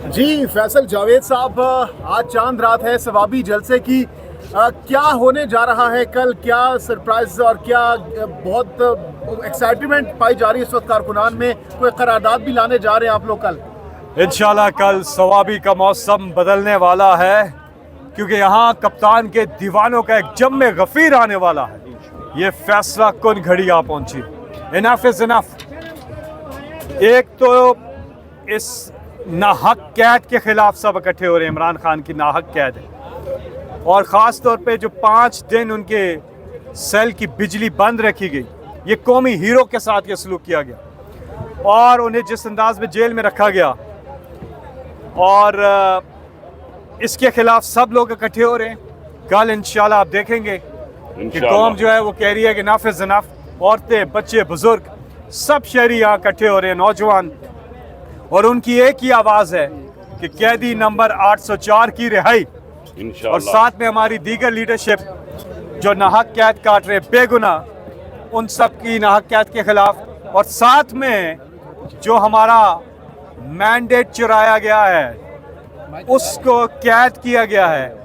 जी फैसल जावेद साहब, आज चांद रात है सवाबी जलसे की। क्या होने जा रहा है कल? क्या सरप्राइज और क्या बहुत एक्साइटमेंट पाई जा रही है इस वक्त कारकुनान में? कोई करारदाद भी लाने जा रहे हैं आप लोग कल? इंशाल्लाह कल सवाबी का मौसम बदलने वाला है, क्योंकि यहाँ कप्तान के दीवानों का एक जम्मे गफीर आने वाला है। ये फैसला कुन घड़ी आ पहुंची। Enough is enough. एक तो इस नाहक कैद के खिलाफ सब इकट्ठे हो रहे हैं। इमरान खान की नाहक कैद है, और ख़ास तौर पे जो 5 दिन उनके सेल की बिजली बंद रखी गई, ये कौमी हीरो के साथ ये सलूक किया गया और उन्हें जिस अंदाज में जेल में रखा गया, और इसके खिलाफ सब लोग इकट्ठे हो रहे हैं। कल इंशाल्लाह आप देखेंगे कि कौम जो है वो कह रही है कि इनफ इज इनफ। औरतें, बच्चे, बुजुर्ग, सब शहरी यहाँ इकट्ठे हो रहे हैं, नौजवान, और उनकी एक ही आवाज़ है कि कैदी नंबर 804 की रिहाई। और साथ में हमारी दीगर लीडरशिप जो नाहक कैद काट रहे बेगुनाह, उन सब की नाहक कैद के खिलाफ, और साथ में जो हमारा मैंडेट चुराया गया है, उसको कैद किया गया है,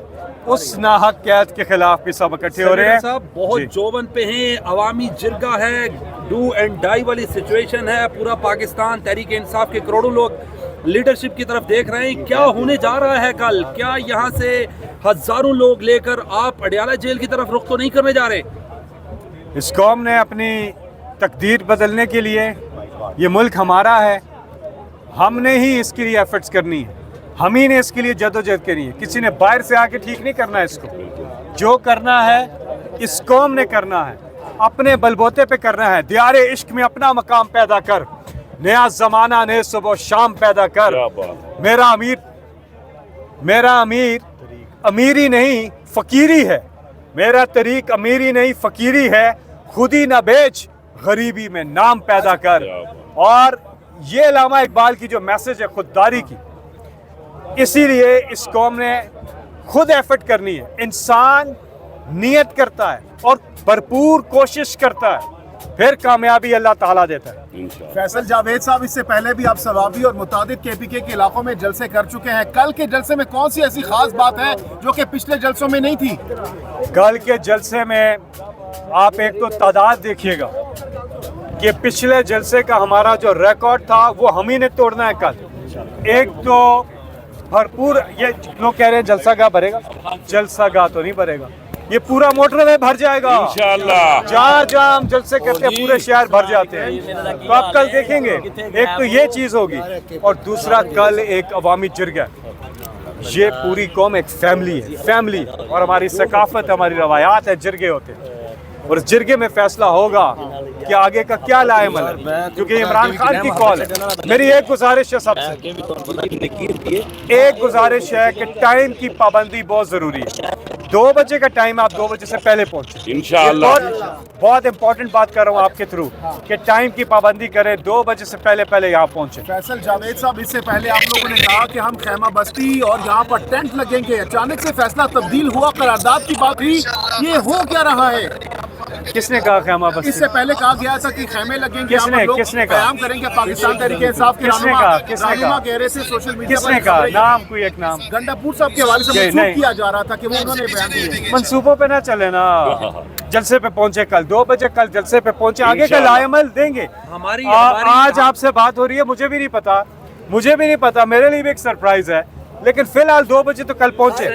उस नाहक कैद के खिलाफ भी सब इकट्ठे हो रहे हैं। साहब बहुत जोबन पे हैं, अवामी जिरगा है, डू एंड डाई वाली सिचुएशन है। पूरा पाकिस्तान तहरीक इंसाफ के करोड़ों लोग लीडरशिप की तरफ देख रहे हैं। क्या होने जा रहा है कल? क्या यहाँ से हजारों लोग लेकर आप अडियाला जेल की तरफ रुख तो नहीं करने जा रहे? इस कौम ने अपनी तकदीर बदलने के लिए, ये मुल्क हमारा है, हमने ही इसके लिए एफर्ट्स करनी है, हम ही ने इसके लिए जदोजहद करनी है। किसी ने बाहर से आके ठीक नहीं करना है इसको। जो करना है इस कौम ने करना है, अपने बलबोते पे करना है। दियारे इश्क में अपना मकाम पैदा कर, नया जमाना ने सुबह शाम पैदा कर। मेरा अमीर अमीरी नहीं फकीरी है, मेरा तरीक अमीरी नहीं फकीरी है। खुदी न बेच, गरीबी में नाम पैदा कर। और ये अल्लामा इकबाल की जो मैसेज है खुददारी की, इसीलिए इस कौम ने खुद एफर्ट करनी है। इंसान नियत करता है और भरपूर कोशिश करता है, फिर कामयाबी अल्लाह ताला देता है। फैसल जावेद साहब, इससे पहले भी आप सवाबी और मुतादिद केपीके के इलाकों में जलसे कर चुके हैं। कल के जलसे में कौन सी ऐसी खास बात है जो कि पिछले जलसों में नहीं थी? कल के जलसे में आप एक तो तादाद देखिएगा कि पिछले जलसे का हमारा जो रिकॉर्ड था वो हम ही ने तोड़ना है कल। एक तो भरपूर, ये लोग कह रहे हैं जलसागाह भरेगा, जलसागाह तो नहीं भरेगा, ये पूरा मोटरवे भर जाएगा इंशाअल्लाह। जहाँ जहाँ हम जलसे करते हैं पूरे शहर भर जाते हैं। तो आप कल देखेंगे, एक तो ये चीज़ होगी, और दूसरा कल एक अवामी जिरगा। ये पूरी कौम एक फैमिली है, फैमिली, और हमारी सकाफत, हमारी रवायात है, जिरगे होते हैं। और इस जिरगे में फैसला होगा कि आगे का क्या लाएमल है, क्योंकि इमरान खान की कॉल है। मेरी एक गुजारिश है सबसे, एक गुजारिश है कि टाइम की पाबंदी बहुत ज़रूरी है। 2 बजे का टाइम, आप 2 बजे से पहले पहुंचे इंशाअल्लाह। बहुत इंपॉर्टेंट बात कर रहा हूँ आपके थ्रू कि टाइम की पाबंदी करें, 2 बजे से पहले यहाँ पहुंचे। फैसल जावेद साहब, इससे पहले आप लोगों ने कहा कि हम खैमा बस्ती और यहाँ पर टेंट लगेंगे, अचानक से फैसला तब्दील हुआ, करारदाद की बात हुई, ये हो क्या रहा है? किसने कहा खैमा बस्ती? इससे पहले कहा गया था कि खैमे लगेंगे, किसने कहा? कयाम करेंगे पाकिस्तान तहरीक इंसाफ के किसने कहा? कह रहे थे सोशल मीडिया किसने कहा? नाम, कोई एक नाम। गंडापुर साहब के हवाले से मंसूब किया जा रहा था कि वो उन्होंने बयान दिए। मंसूबों पे ना चले ना, जलसे पे पहुंचे कल 2 बजे, कल जलसे पे पहुंचे, आगे का लाएमल देंगे। आज आपसे बात हो रही है, मुझे भी नहीं पता, मेरे लिए भी एक सरप्राइज है, लेकिन फिलहाल 2 बजे तो कल पहुंचे,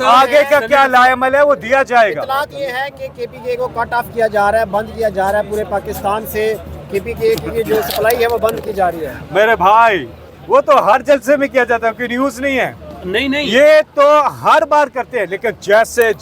आगे का क्या लाएमल है वो दिया जाएगा। इत्तलात ये है कि केपीके को कट ऑफ किया जा रहा है, बंद किया जा रहा है पूरे पाकिस्तान से। केपीके की जो सप्लाई है वो बंद की जा रही है। मेरे भाई, वो तो हर जलसे में किया जाता है, कोई न्यूज नहीं है। नहीं, ये तो हर बार करते हैं, लेकिन जैसे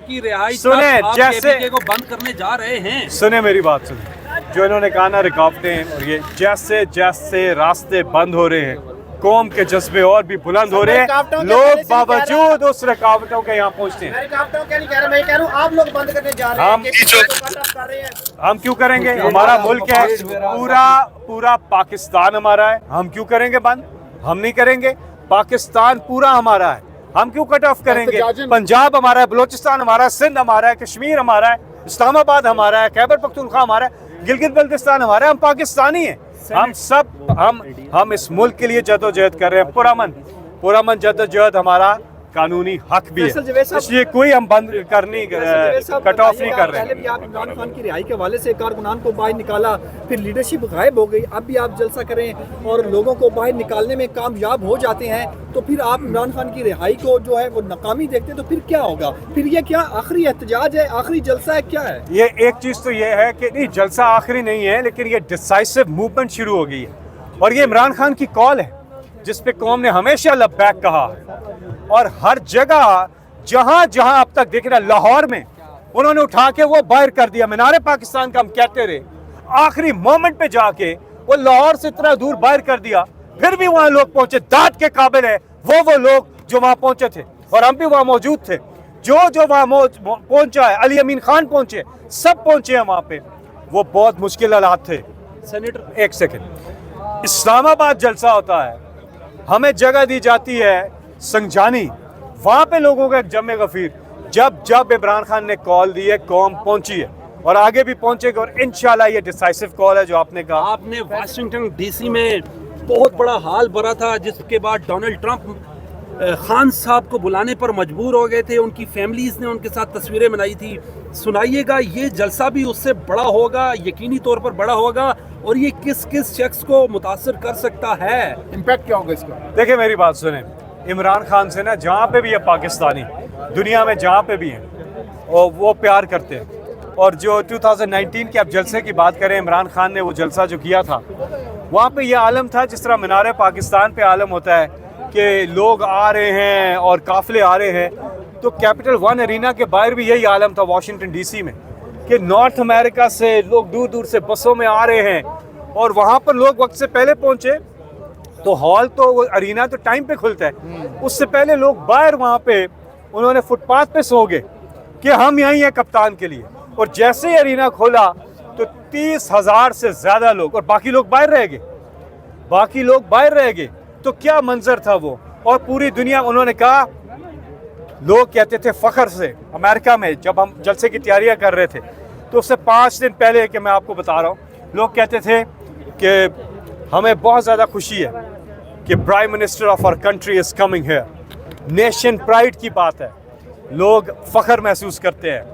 की रिहाई सुने, जैसे को बंद करने जा रहे हैं। सुने मेरी बात सुने, जो इन्होंने कहा ना रुकावटें, और ये जैसे रास्ते बंद हो रहे हैं, कौम के जज्बे और भी बुलंद हो रहे हैं, लोग बावजूद उस रुकावटों के यहाँ पहुँचते हैं। आप लोग बंद करने जा रहे हैं, हम क्यों करेंगे? हमारा मुल्क है, पूरा पाकिस्तान हमारा है, हम क्यों करेंगे बंद? हम नहीं करेंगे। पाकिस्तान पूरा हमारा है, हम क्यों कट ऑफ करेंगे? पंजाब हमारा है, बलोचिस्तान हमारा है, सिंध हमारा है, कश्मीर हमारा है, इस्लामाबाद हमारा है, खैबर पख्तूनख्वा हमारा है, गिलगित बल्तिस्तान हमारा है, हम पाकिस्तानी हैं। हम इस मुल्क के लिए जद्दोजहद कर रहे हैं। पुरअमन जद्दोजहद हमारा कानूनी हक भी है, इसलिए कोई हम बंद कट ऑफ नहीं कर रहे हैं। पहले भी आप इमरान खान की रिहाई के हवाले से कारकुनान को बाहर निकाला, फिर लीडरशिप गायब हो गई, अब भी आप जलसा करें और लोगों को बाहर निकालने में कामयाब हो जाते हैं, तो फिर आप इमरान खान की रिहाई को जो है वो नाकामी देखते हैं, तो फिर क्या होगा? फिर ये क्या आखिरी एहतजाज है, आखिरी जलसा है, क्या है? ये एक चीज़ तो ये है कि नहीं, जलसा आखिरी नहीं है, लेकिन ये डिसाइसिव मूवमेंट शुरू हो गई है और ये इमरान खान की कॉल है जिस पे कौम ने हमेशा लबैक कहा है। और हर जगह जहां जहां अब तक देख रहे, लाहौर में उन्होंने उठा के वो बाहर कर दिया, मीनारे पाकिस्तान का हम कहते रहे, आखिरी मोमेंट पे जाके वो लाहौर से इतना दूर बाहर कर दिया, फिर भी वहां लोग पहुंचे। दाद के काबिल है वो लोग जो वहां पहुंचे थे और हम भी वहां मौजूद थे। जो वहां पहुंचा है, अली अमीन खान पहुंचे, सब पहुंचे हैं वहां पे। वो बहुत मुश्किल हालात थे। सेनेटर एक सेकेंड, इस्लामाबाद जलसा होता है, हमें जगह दी जाती है संजानी, वहां पे लोगों का एक जमे गफीर। जब इमरान खान ने कॉल दी है, कौम पहुंची है और आगे भी पहुंचेगी और इंशाल्लाह ये डिसाइसिव कॉल है जो आपने कहा। आपने वाशिंगटन डीसी में बहुत बड़ा हाल भरा था, जिसके बाद डोनाल्ड ट्रंप खान साहब को बुलाने पर मजबूर हो गए थे, उनकी फैमिलीज ने उनके साथ तस्वीरें बनाई थी। सुनाइएगा, ये जलसा भी उससे बड़ा होगा, यकीनी तौर पर बड़ा होगा, और ये किस किस शख्स को मुतासर कर सकता है? इम्पैक्ट क्या होगा इसका? देखिए मेरी बात सुने, इमरान खान से ना जहाँ पे भी है पाकिस्तानी, दुनिया में जहाँ पे भी हैं, और वो प्यार करते हैं। और जो 2019 के आप जलसे की बात करें, इमरान खान ने वो जलसा जो किया था, वहाँ पे ये आलम था जिस तरह मीनारे पाकिस्तान पे आलम होता है कि लोग आ रहे हैं और काफिले आ रहे हैं। तो कैपिटल वन एरिना के बाहर भी यही आलम था वाशिंगटन डीसी में, कि नॉर्थ अमेरिका से लोग दूर दूर से बसों में आ रहे हैं और वहाँ पर लोग वक्त से पहले पहुँचे। तो हॉल तो वो अरीना तो टाइम पे खुलता है, उससे पहले लोग बाहर वहाँ पे उन्होंने फुटपाथ पे सो गए कि हम यहीं हैं कप्तान के लिए। और जैसे ही अरीना खोला तो 30,000 से ज़्यादा लोग, और बाकी लोग बाहर रह गए। तो क्या मंजर था वो। और पूरी दुनिया, उन्होंने कहा, लोग कहते थे फ़ख्र से, अमेरिका में जब हम जलसे की तैयारियां कर रहे थे तो उससे 5 दिन पहले कि मैं आपको बता रहा हूँ, लोग कहते थे कि हमें बहुत ज़्यादा खुशी है कि prime minister of our country is coming here. Nation pride की बात है, लोग फ़ख्र महसूस करते हैं।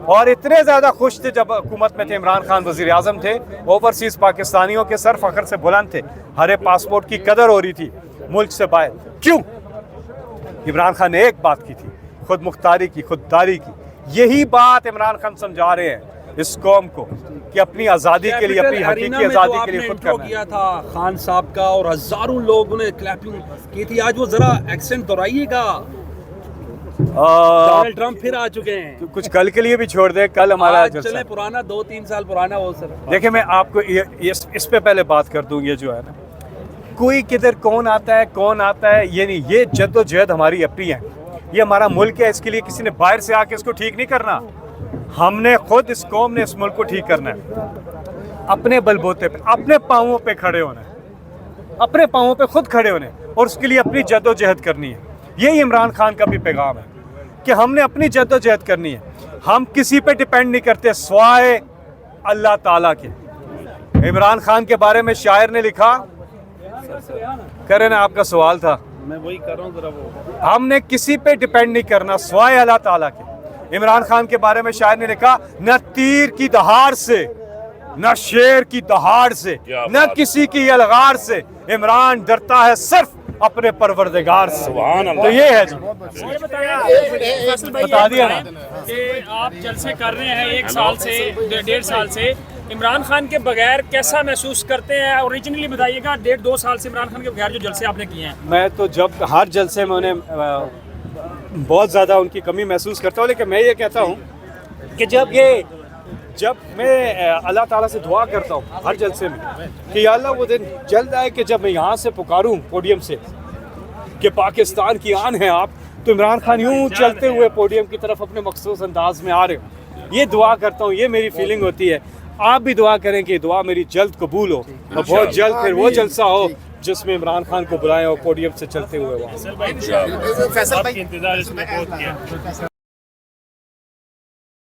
और इतने ज़्यादा खुश थे जब हुकूमत में थे, इमरान खान वज़ीर आज़म थे, ओवरसीज़ पाकिस्तानियों के सर फ़ख्र से बुलंद थे, हरे पासपोर्ट की कदर हो रही थी मुल्क से बाहर। क्यों? इमरान खान ने एक बात की थी, खुद मुख्तारी की, खुददारी की। यही बात इमरान खान समझा रहे हैं इस कौम को कि अपनी आज़ादी के लिए, अपनी हकीकी आज़ादी के लिए खुद करना किया था खान साहब का, और हज़ारों लोगों ने क्लैपिंग की थी। आज वो ज़रा एक्सेंट दोहराइएगा। डोनाल्ड ट्रंप फिर आ चुके हैं। कुछ कल के लिए भी छोड़ दे, कल हमारा चले पुराना 2-3 साल पुराना वो सर। देखिए मैं आपको इस पे पहले बात कर दूं, ये जो है ना, कोई किधर कौन आता है ये नहीं, ये जद्दोजहद हमारी अपनी है, ये हमारा मुल्क है। इसके लिए किसी ने बाहर से आके इसको ठीक नहीं करना, हमने खुद, इस कौम ने इस मुल्क को ठीक करना है, अपने बलबूते पे, अपने पाँवों पे खड़े होना है, अपने पाँवों पे खुद खड़े होने, और उसके लिए अपनी जद्दोजहद करनी है। यही इमरान खान का भी पैगाम है कि हमने अपनी जद्दोजहद करनी है। हम किसी पे डिपेंड नहीं करते सिवाय अल्लाह ताला के। इमरान खान के बारे में शायर ने लिखा, करें ना, आपका सवाल था, मैं वही कर रहा हूँ जरा वो। हमने किसी पे डिपेंड नहीं करना सिवाय अल्लाह ताला के। इमरान खान के बारे में शायर ने लिखा, न तीर की दहाड़ से, न शेर की दहाड़ से, न किसी की अलगार से, इमरान डरता है सिर्फ अपने परवरदिगार से। तो ये है जी, बता दिया ना कि आप जलसे कर रहे हैं 1 साल से, 1.5 साल से। इमरान खान के बगैर कैसा महसूस करते हैं? ओरिजिनली बताइएगा, 1.5-2 साल से इमरान खान के बगैर जो जलसे आपने किए हैं। मैं तो जब हर जलसे में उन्हें बहुत ज़्यादा उनकी कमी महसूस करता हूँ, लेकिन मैं ये कहता हूँ कि जब मैं अल्लाह ताला से दुआ करता हूँ हर जलसे में कि या अल्लाह वो दिन जल्द आए कि जब मैं यहाँ से पुकारूँ पोडियम से कि पाकिस्तान की आन है आप, तो इमरान खान यूँ चलते हुए पोडियम की तरफ अपने मखसूस अंदाज में आ रहे हो। ये दुआ करता हूँ, ये मेरी फीलिंग होती है। आप भी दुआ करें कि दुआ मेरी जल्द कबूल हो और बहुत जल्द फिर वो जलसा हो जिसमें इमरान खान को बुलाएं और पोडियम से चलते हुए वहाँ।